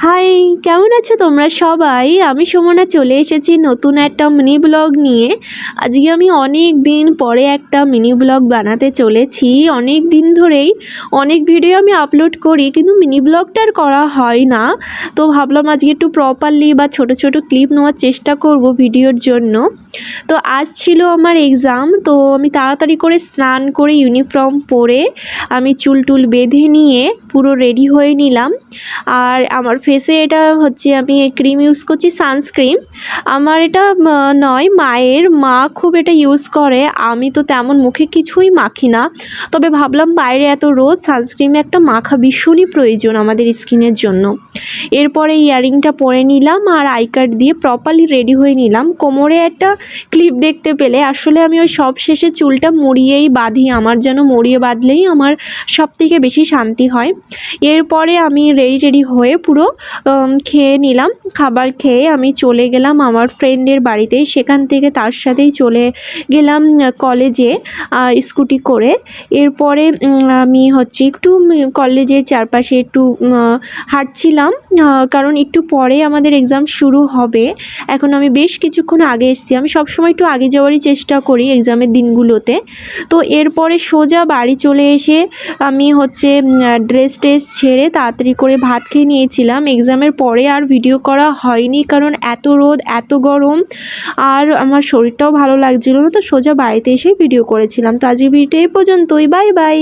High, কেমন আছো তোমরা সবাই? আমি সুমনা চলে এসেছি নতুন একটা মিনি ব্লগ নিয়ে। আজকে আমি অনেক দিন পরে একটা মিনি ব্লগ বানাতে চলেছি। অনেক দিন ধরেই অনেক ভিডিও আমি আপলোড করি, কিন্তু মিনি ব্লগটা আর করা হয় না। তো ভাবলাম আজকে একটু প্রপারলি বা ছোট ছোট ক্লিপ নেওয়ার চেষ্টা করব ভিডিওর জন্য। তো আজ ছিল আমার এক্সাম, তো আমি তাড়াতাড়ি করে স্নান করে ইউনিফর্ম পরে আমি চুল টুল বেঁধে নিয়ে পুরো রেডি হয়ে নিলাম। আর আমার ফেসে এটা হচ্ছে আমি ক্রিম ইউজ করছি, সানস্ক্রিন। আমার এটা নয়, মা খুব এটা ইউজ করে। আমি তো তেমন মুখে কিছুই মাখি না, তবে ভাবলাম বাইরে এত রোদ, সানস্ক্রিন একটা মাখা ভীষণই প্রয়োজন আমাদের স্কিনের জন্য। এরপরে ইয়ারিংটা পরে নিলাম আর আই কার্ড দিয়ে প্রপারলি রেডি হয়ে নিলাম। কোমরে একটা ক্লিপ দেখতে পেলে, আসলে আমি ওই সব শেষে চুলটা মুড়িয়েই বাঁধি। আমার যেন মুড়িয়ে বাঁধলেই আমার সব থেকে বেশি শান্তি হয়। এরপরে আমি রেডি হয়ে পুরো খেয়ে নিলাম। খাবার খেয়ে আমি চলে গেলাম আমার ফ্রেন্ডের বাড়িতে। সেখান থেকে তার সাথেই চলে গেলাম কলেজে স্কুটি করে। এরপরে আমি হচ্ছে একটু কলেজের চারপাশে একটু হাঁটছিলাম, কারণ একটু পরে আমাদের এক্সাম শুরু হবে। এখন আমি বেশ কিছুক্ষণ আগে এসেছি। আমি সবসময় একটু আগে যাওয়ারই চেষ্টা করি এক্সামের দিনগুলোতে। তো এরপরে সোজা বাড়ি চলে এসে আমি হচ্ছে ড্রেস ছেড়ে তাড়াতাড়ি করে ভাত খেয়ে নিয়েছিলাম। এক্সামের পরে আর ভিডিও করা হয়নি, কারণ এত রোদ, এত গরম, আর আমার শরীরটাও ভালো লাগছিল না। তো সোজা বাড়িতে এসেই ভিডিও করেছিলাম। তো আজকের ভিডিওটা এই পর্যন্তই। Bye bye.